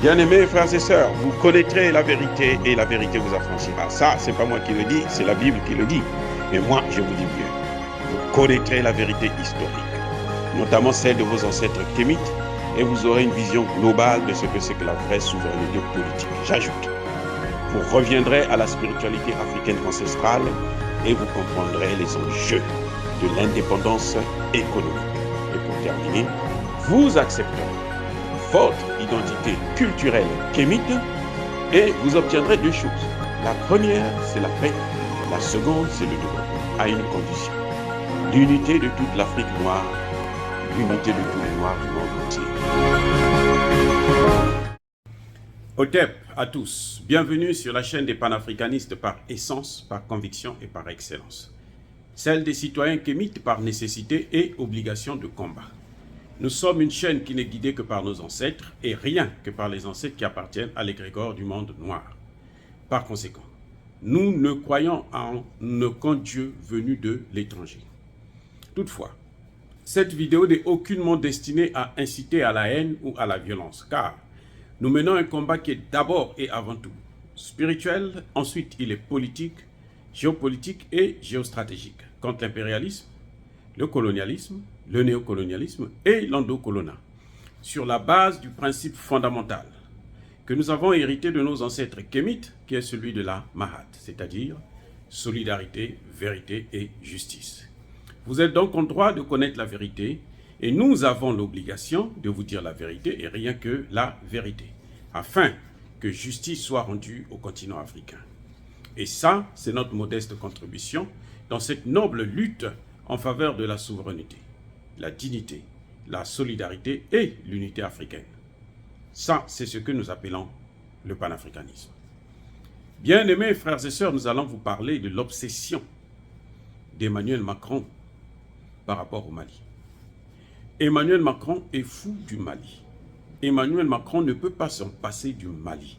Bien-aimés frères et sœurs, vous connaîtrez la vérité et la vérité vous affranchira. Ça, c'est pas moi qui le dis, c'est la Bible qui le dit. Mais moi, je vous dis mieux. Vous connaîtrez la vérité historique, notamment celle de vos ancêtres kémites, et vous aurez une vision globale de ce que c'est que la vraie souveraineté politique. J'ajoute, vous reviendrez à la spiritualité africaine ancestrale et vous comprendrez les enjeux de l'indépendance économique. Et pour terminer, vous accepterez votre identité culturelle kémite et vous obtiendrez deux choses. La première, c'est la paix. La seconde, c'est le développement, à une condition. L'unité de toute l'Afrique noire, l'unité de tous les Noirs du monde entier. Otep à tous, bienvenue sur la chaîne des panafricanistes par essence, par conviction et par excellence. Celle des citoyens kémites par nécessité et obligation de combat. Nous sommes une chaîne qui n'est guidée que par nos ancêtres et rien que par les ancêtres qui appartiennent à l'égrégore du monde noir. Par conséquent, nous ne croyons en aucun Dieu venu de l'étranger. Toutefois, cette vidéo n'est aucunement destinée à inciter à la haine ou à la violence, car nous menons un combat qui est d'abord et avant tout spirituel, ensuite il est politique, géopolitique et géostratégique, contre l'impérialisme, le colonialisme, le néocolonialisme et l'endocolonat, sur la base du principe fondamental que nous avons hérité de nos ancêtres kémites, qui est celui de la Mahat, c'est-à-dire solidarité, vérité et justice. Vous êtes donc en droit de connaître la vérité et nous avons l'obligation de vous dire la vérité et rien que la vérité, afin que justice soit rendue au continent africain. Et ça, c'est notre modeste contribution dans cette noble lutte en faveur de la souveraineté, la dignité, la solidarité et l'unité africaine. Ça, c'est ce que nous appelons le panafricanisme. Bien-aimés frères et sœurs, nous allons vous parler de l'obsession d'Emmanuel Macron par rapport au Mali. Emmanuel Macron est fou du Mali. Emmanuel Macron ne peut pas s'en passer du Mali.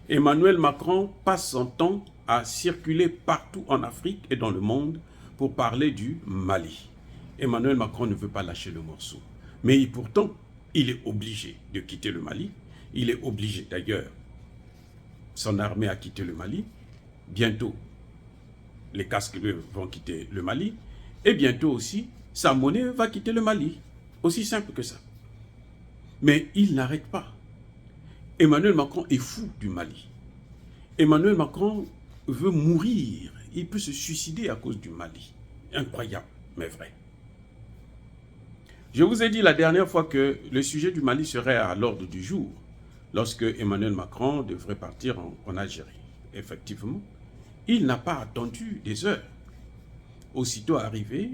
Emmanuel Macron passe son temps à circuler partout en Afrique et dans le monde pour parler du Mali. Emmanuel Macron ne veut pas lâcher le morceau. Mais pourtant, il est obligé de quitter le Mali. Il est obligé d'ailleurs, son armée a quitté le Mali. Bientôt, les casques bleus vont quitter le Mali. Et bientôt aussi, sa monnaie va quitter le Mali. Aussi simple que ça. Mais il n'arrête pas. Emmanuel Macron est fou du Mali. Emmanuel Macron veut mourir. Il peut se suicider à cause du Mali. Incroyable, mais vrai. Je vous ai dit la dernière fois que le sujet du Mali serait à l'ordre du jour lorsque Emmanuel Macron devrait partir en Algérie. Effectivement, il n'a pas attendu des heures. Aussitôt arrivé,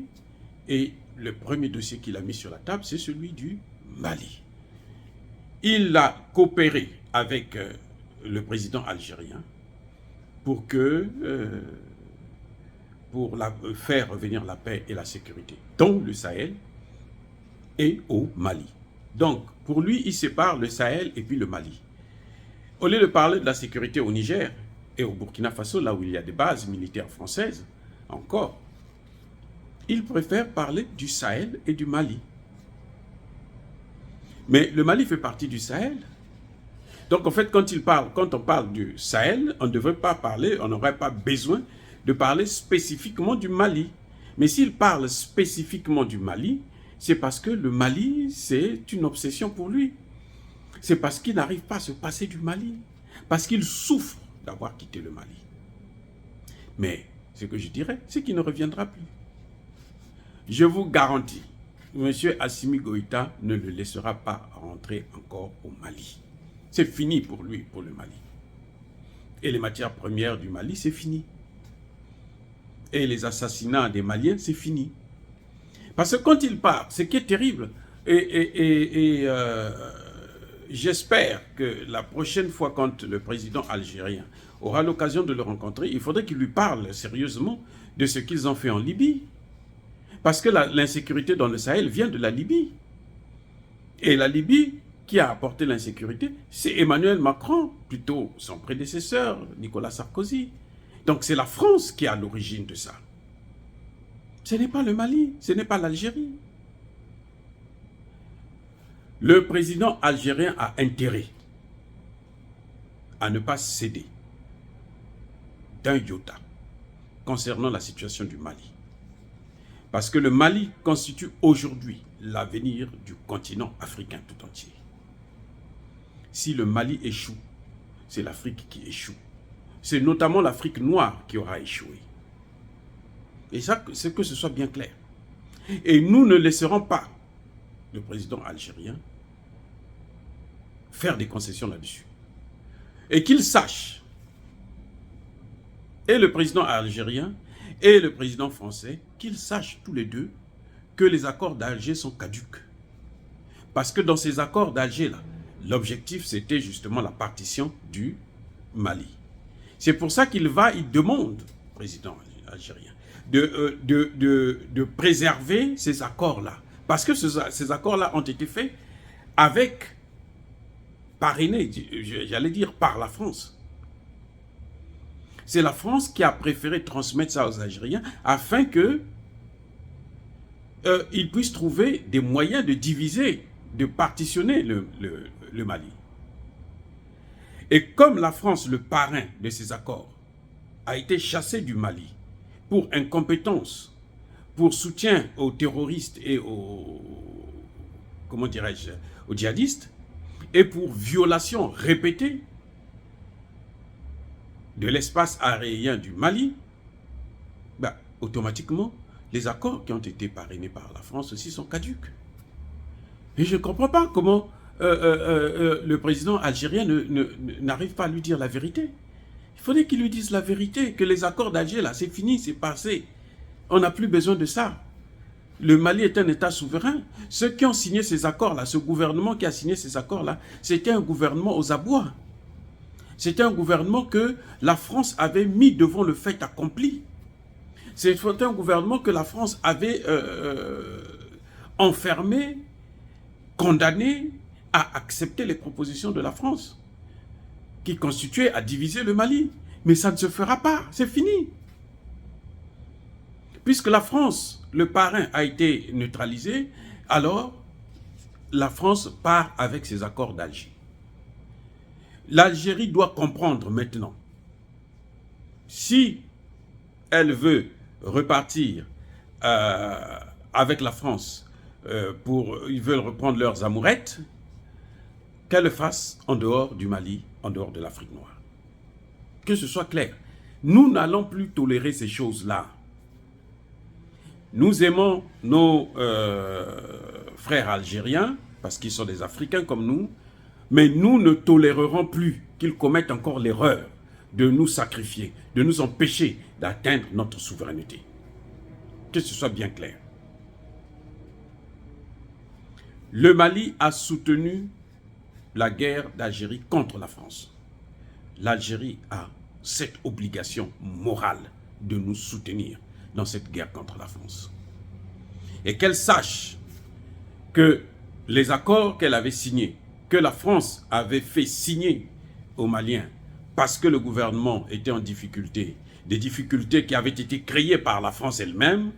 et le premier dossier qu'il a mis sur la table, c'est celui du Mali. Il a coopéré avec le président algérien pour faire revenir la paix et la sécurité dans le Sahel et au Mali. Donc, pour lui, il sépare le Sahel et puis le Mali. Au lieu de parler de la sécurité au Niger et au Burkina Faso, là où il y a des bases militaires françaises, encore, il préfère parler du Sahel et du Mali. Mais le Mali fait partie du Sahel. Donc, en fait, quand on parle du Sahel, on ne devrait pas parler, on n'aurait pas besoin de parler spécifiquement du Mali. Mais s'il parle spécifiquement du Mali, c'est parce que le Mali, c'est une obsession pour lui. C'est parce qu'il n'arrive pas à se passer du Mali. Parce qu'il souffre d'avoir quitté le Mali. Mais ce que je dirais, c'est qu'il ne reviendra plus. Je vous garantis, M. Assimi Goïta ne le laissera pas rentrer encore au Mali. C'est fini pour lui, pour le Mali. Et les matières premières du Mali, c'est fini. Et les assassinats des Maliens, c'est fini. Parce que quand il part, ce qui est terrible, j'espère que la prochaine fois, quand le président algérien aura l'occasion de le rencontrer, il faudrait qu'il lui parle sérieusement de ce qu'ils ont fait en Libye. Parce que l'insécurité dans le Sahel vient de la Libye. Et la Libye, qui a apporté l'insécurité, c'est Emmanuel Macron, plutôt son prédécesseur, Nicolas Sarkozy. Donc c'est la France qui est à l'origine de ça. Ce n'est pas le Mali, ce n'est pas l'Algérie. Le président algérien a intérêt à ne pas céder d'un iota concernant la situation du Mali. Parce que le Mali constitue aujourd'hui l'avenir du continent africain tout entier. Si le Mali échoue, c'est l'Afrique qui échoue. C'est notamment l'Afrique noire qui aura échoué. Et ça, c'est que ce soit bien clair. Et nous ne laisserons pas le président algérien faire des concessions là-dessus. Et qu'il sache, et le président algérien et le président français, qu'ils sachent tous les deux que les accords d'Alger sont caducs. Parce que dans ces accords d'Alger-là, l'objectif c'était justement la partition du Mali. C'est pour ça qu'il demande au président algérien de préserver ces accords-là. Parce que ces accords-là ont été faits avec, parrainés, j'allais dire, par la France. C'est la France qui a préféré transmettre ça aux Algériens afin que ils puissent trouver des moyens de diviser, de partitionner le Mali. Et comme la France, le parrain de ces accords, a été chassé du Mali pour incompétence, pour soutien aux terroristes et aux, comment dirais-je, aux djihadistes, et pour violation répétée de l'espace aérien du Mali, ben, automatiquement, les accords qui ont été parrainés par la France aussi sont caducs. Et je ne comprends pas comment le président algérien n'arrive pas à lui dire la vérité. Il faudrait qu'il lui dise la vérité, que les accords d'Alger, là, c'est fini, c'est passé. On n'a plus besoin de ça. Le Mali est un État souverain. Ceux qui ont signé ces accords-là, ce gouvernement qui a signé ces accords-là, c'était un gouvernement aux abois. C'était un gouvernement que la France avait mis devant le fait accompli. C'était un gouvernement que la France avait enfermé, condamné à accepter les propositions de la France, qui constituaient à diviser le Mali. Mais ça ne se fera pas, c'est fini. Puisque la France, le parrain, a été neutralisé, alors la France part avec ses accords d'Alger. L'Algérie doit comprendre maintenant, si elle veut repartir avec la France, ils veulent reprendre leurs amourettes, qu'elle le fasse en dehors du Mali, en dehors de l'Afrique noire. Que ce soit clair. Nous n'allons plus tolérer ces choses-là. Nous aimons nos frères algériens, parce qu'ils sont des Africains comme nous, mais nous ne tolérerons plus qu'ils commettent encore l'erreur de nous sacrifier, de nous empêcher d'atteindre notre souveraineté. Que ce soit bien clair. Le Mali a soutenu la guerre d'Algérie contre la France. L'Algérie a cette obligation morale de nous soutenir dans cette guerre contre la France. Et qu'elle sache que les accords qu'elle avait signés, que la France avait fait signer aux Maliens parce que le gouvernement était en difficulté, des difficultés qui avaient été créées par la France elle-même,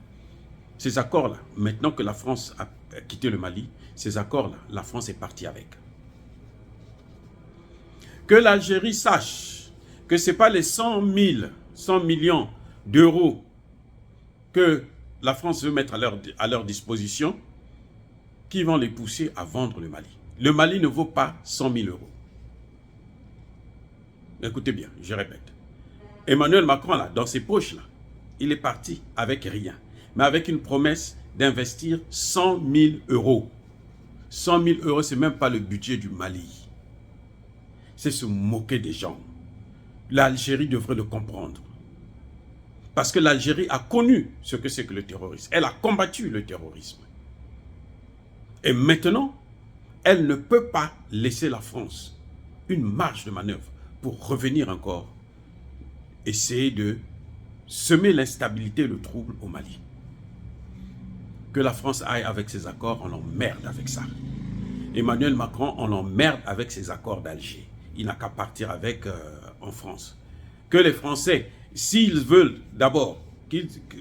ces accords-là, maintenant que la France a quitté le Mali, ces accords-là, la France est partie avec. Que l'Algérie sache que ce n'est pas les 100 millions d'euros que la France veut mettre à leur disposition qui vont les pousser à vendre le Mali. Le Mali ne vaut pas 100 000 euros. Écoutez bien, je répète. Emmanuel Macron, là, dans ses poches, là, il est parti avec rien, mais avec une promesse d'investir 100 000 euros. 100 000 euros, ce n'est même pas le budget du Mali. C'est se moquer des gens. L'Algérie devrait le comprendre. Parce que l'Algérie a connu ce que c'est que le terrorisme. Elle a combattu le terrorisme. Et maintenant, elle ne peut pas laisser la France une marge de manœuvre pour revenir encore, essayer de semer l'instabilité et le trouble au Mali. Que la France aille avec ses accords, on l'emmerde avec ça. Emmanuel Macron, on l'emmerde avec ses accords d'Alger. Il n'a qu'à partir avec en France. Que les Français, s'ils veulent d'abord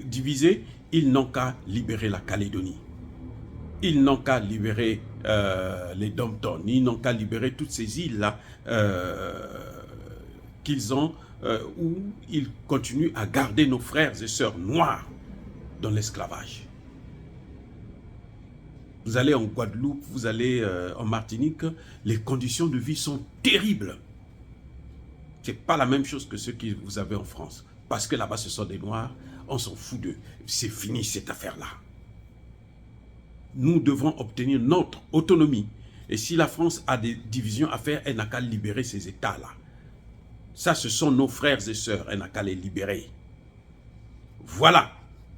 diviser, ils n'ont qu'à libérer la Calédonie. Ils n'ont qu'à libérer les Dom-Tom, ils n'ont qu'à libérer toutes ces îles-là où ils continuent à garder nos frères et sœurs noirs dans l'esclavage. Vous allez en Guadeloupe, vous allez en Martinique, les conditions de vie sont terribles. Ce n'est pas la même chose que ce que vous avez en France. Parce que là-bas, ce sont des Noirs, on s'en fout d'eux. C'est fini cette affaire-là. Nous devons obtenir notre autonomie. Et si la France a des divisions à faire, elle n'a qu'à libérer ces États-là. Ça, ce sont nos frères et sœurs, elle n'a qu'à les libérer. Voilà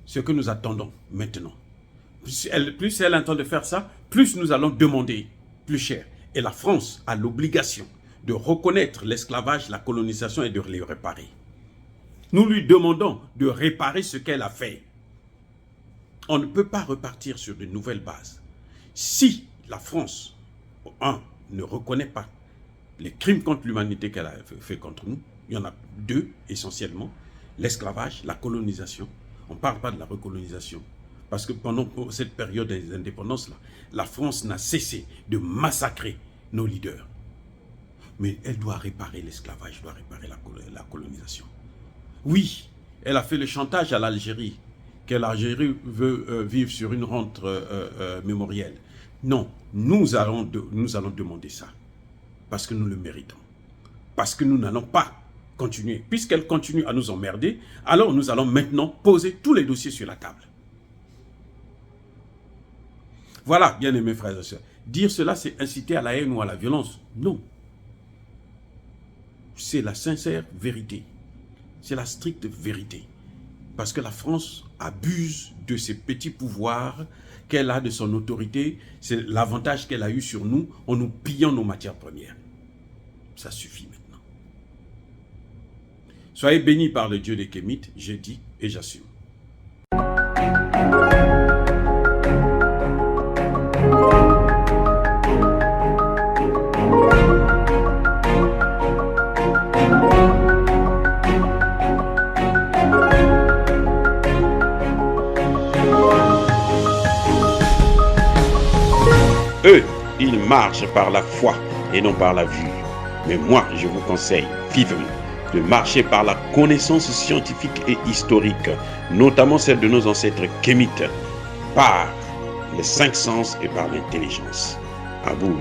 ce que nous attendons maintenant. Plus elle est en train de faire ça, plus nous allons demander plus cher. Et la France a l'obligation de reconnaître l'esclavage, la colonisation et de les réparer. Nous lui demandons de réparer ce qu'elle a fait. On ne peut pas repartir sur de nouvelles bases. Si la France, ne reconnaît pas les crimes contre l'humanité qu'elle a fait contre nous, il y en a deux essentiellement, l'esclavage, la colonisation. On ne parle pas de la recolonisation. Parce que pendant cette période des indépendances-là, la France n'a cessé de massacrer nos leaders. Mais elle doit réparer l'esclavage, doit réparer la colonisation. Oui, elle a fait le chantage à l'Algérie, que l'Algérie veut vivre sur une rente mémorielle. Non, nous allons demander ça, parce que nous le méritons. Parce que nous n'allons pas continuer. Puisqu'elle continue à nous emmerder, alors nous allons maintenant poser tous les dossiers sur la table. Voilà, bien-aimés frères et sœurs. Dire cela, c'est inciter à la haine ou à la violence. Non. C'est la sincère vérité. C'est la stricte vérité. Parce que la France abuse de ses petits pouvoirs qu'elle a, de son autorité. C'est l'avantage qu'elle a eu sur nous en nous pillant nos matières premières. Ça suffit maintenant. Soyez bénis par le Dieu des Kémites, j'ai dit et j'assume. Eux, ils marchent par la foi et non par la vue. Mais moi, je vous conseille vivement de marcher par la connaissance scientifique et historique, notamment celle de nos ancêtres kémites, par les 5 sens et par l'intelligence. À vous,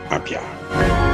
à Pierre.